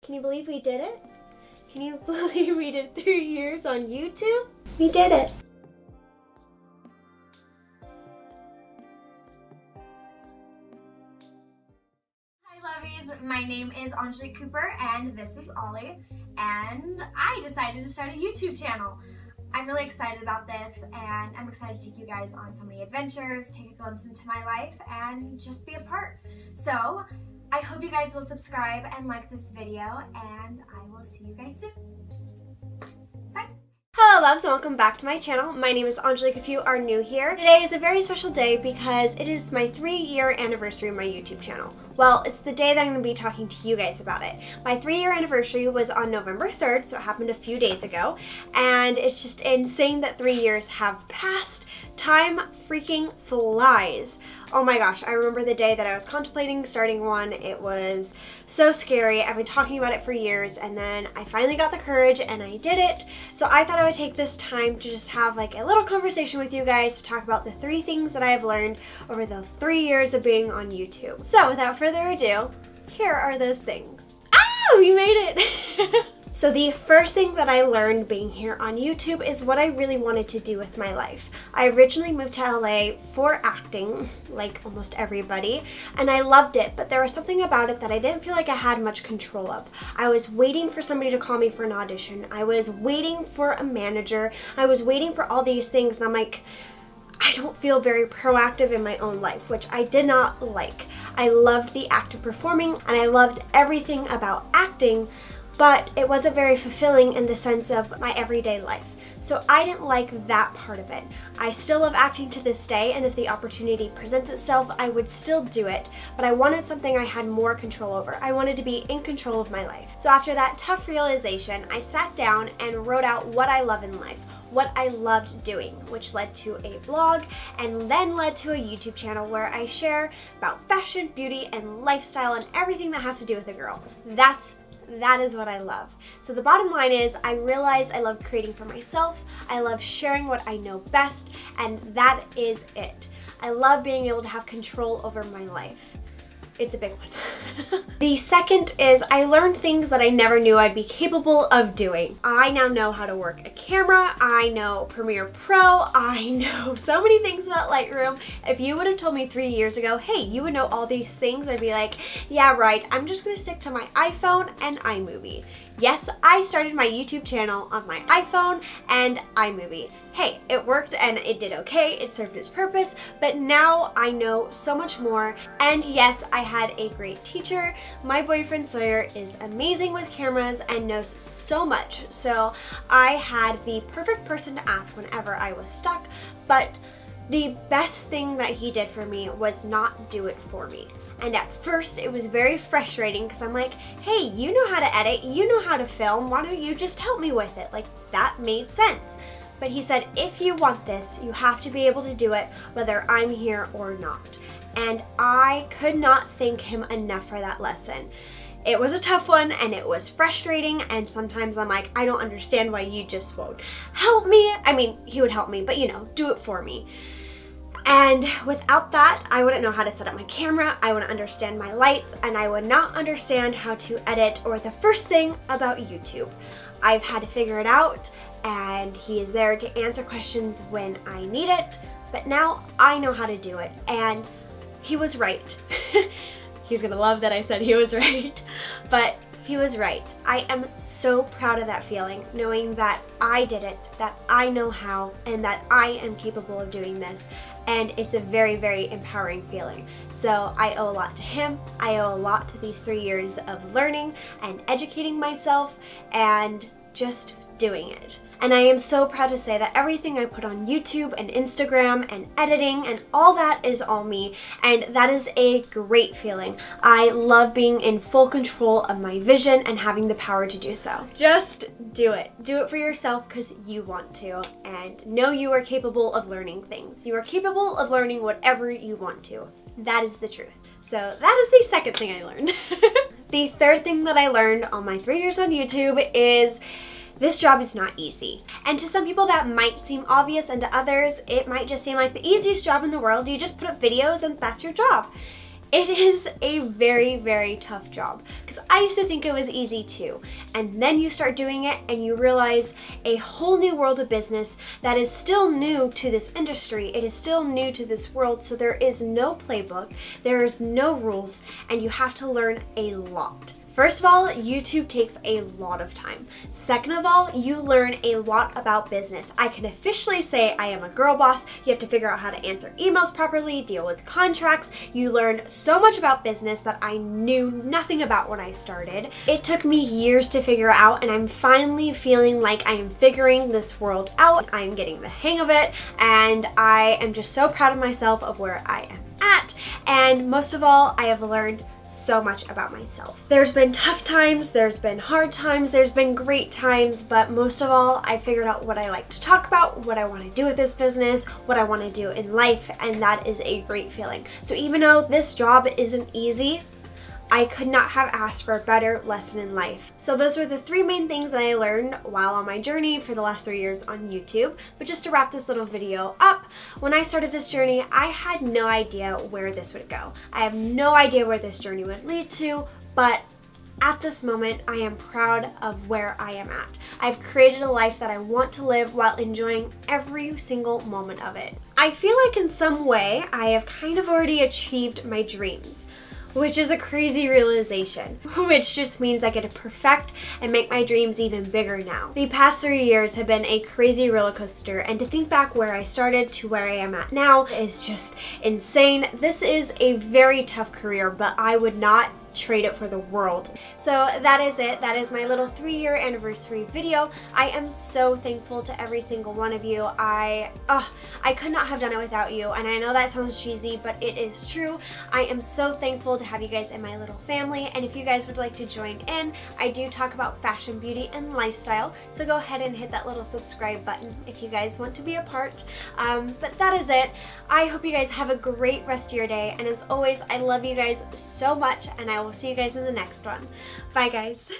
Can you believe we did it? Can you believe we did 3 years on YouTube? We did it. Hi lovies, my name is Angelique Cooper and this is Ollie, and I decided to start a YouTube channel. I'm really excited about this, and I'm excited to take you guys on so many adventures, take a glimpse into my life, and just be a part. So I hope you guys will subscribe and like this video, and I will see you guys soon. Bye. Hello loves, and welcome back to my channel. My name is Angelique if you are new here. Today is a very special day because it is my 3-year anniversary of my YouTube channel. Well, it's the day that I'm going to be talking to you guys about it. My 3-year anniversary was on November 3rd, so it happened a few days ago, and it's just insane that 3 years have passed. Time freaking flies. Oh my gosh, I remember the day that I was contemplating starting one. It was so scary. I've been talking about it for years, and then I finally got the courage and I did it. So I thought I would take this time to just have like a little conversation with you guys to talk about the 3 things that I have learned over the 3 years of being on YouTube. So without further ado, here are those things. Ah, we made it! So the first thing that I learned being here on YouTube is what I really wanted to do with my life. I originally moved to LA for acting, like almost everybody, and I loved it, but there was something about it that I didn't feel like I had much control of. I was waiting for somebody to call me for an audition. I was waiting for a manager. I was waiting for all these things, and I'm like, I don't feel very proactive in my own life, which I did not like. I loved the act of performing, and I loved everything about acting, but it wasn't very fulfilling in the sense of my everyday life. So I didn't like that part of it. I still love acting to this day, and if the opportunity presents itself, I would still do it, but I wanted something I had more control over. I wanted to be in control of my life. So after that tough realization, I sat down and wrote out what I love in life, what I loved doing, which led to a blog and then led to a YouTube channel where I share about fashion, beauty, and lifestyle and everything that has to do with a girl. That is what I love. So the bottom line is I realized I love creating for myself, I love sharing what I know best, and that is it. I love being able to have control over my life. It's a big one. The second is I learned things that I never knew I'd be capable of doing. I now know how to work a camera, I know Premiere Pro, I know so many things about Lightroom. If you would have told me 3 years ago, hey, you would know all these things, I'd be like, yeah, right, I'm just gonna stick to my iPhone and iMovie. Yes, I started my YouTube channel on my iPhone and iMovie. Hey, it worked and it did okay, it served its purpose, but now I know so much more. And yes, I had a great teacher. My boyfriend Sawyer is amazing with cameras and knows so much, so I had the perfect person to ask whenever I was stuck, but the best thing that he did for me was not do it for me. And at first it was very frustrating because I'm like, hey, you know how to edit, you know how to film, why don't you just help me with it? Like, that made sense. But he said, if you want this, you have to be able to do it whether I'm here or not. And I could not thank him enough for that lesson. It was a tough one and it was frustrating, and sometimes I'm like, I don't understand why you just won't help me. I mean, he would help me, but you know, do it for me. And without that, I wouldn't know how to set up my camera, I wouldn't understand my lights, and I would not understand how to edit or the first thing about YouTube. I've had to figure it out, and he is there to answer questions when I need it, but now I know how to do it, and he was right. He's gonna love that I said he was right, but he was right. I am so proud of that feeling, knowing that I did it, that I know how, and that I am capable of doing this. And it's a very, very empowering feeling. So I owe a lot to him. I owe a lot to these 3 years of learning and educating myself and just doing it. And I am so proud to say that everything I put on YouTube and Instagram and editing and all that is all me, and that is a great feeling. I love being in full control of my vision and having the power to do so. Just do it. Do it for yourself because you want to, and know you are capable of learning things. You are capable of learning whatever you want to. That is the truth. So that is the second thing I learned. The third thing that I learned on my 3 years on YouTube is this job is not easy. And to some people that might seem obvious, and to others it might just seem like the easiest job in the world. You just put up videos and that's your job. It is a very, very tough job because I used to think it was easy too. And then you start doing it and you realize a whole new world of business that is still new to this industry. It is still new to this world, so there is no playbook, there is no rules, and you have to learn a lot. First of all, YouTube takes a lot of time. Second of all, you learn a lot about business. I can officially say I am a girl boss. You have to figure out how to answer emails properly, deal with contracts. You learn so much about business that I knew nothing about when I started. It took me years to figure out, and I'm finally feeling like I am figuring this world out. I'm getting the hang of it, and I am just so proud of myself of where I am at. And most of all, I have learned so much about myself. There's been tough times, there's been hard times, there's been great times, but most of all, I figured out what I like to talk about, what I want to do with this business, what I want to do in life, and that is a great feeling. So even though this job isn't easy, I could not have asked for a better lesson in life. So those were the 3 main things that I learned while on my journey for the last 3 years on YouTube. But just to wrap this little video up, when I started this journey, I had no idea where this would go. I have no idea where this journey would lead to, but at this moment, I am proud of where I am at. I've created a life that I want to live while enjoying every single moment of it. I feel like in some way, I have kind of already achieved my dreams, which is a crazy realization, which just means I get to perfect and make my dreams even bigger now. The past 3 years have been a crazy roller coaster, and to think back where I started to where I am at now is just insane. This is a very tough career, but I would not trade it for the world. So that is it. That is my little 3-year anniversary video. I am so thankful to every single one of you. I could not have done it without you, and I know that sounds cheesy, but it is true. I am so thankful to have you guys in my little family, and if you guys would like to join in, I do talk about fashion, beauty, and lifestyle, so go ahead and hit that little subscribe button if you guys want to be a part. But that is it. I hope you guys have a great rest of your day, and as always, I love you guys so much, and I will see you guys in the next one. Bye, guys.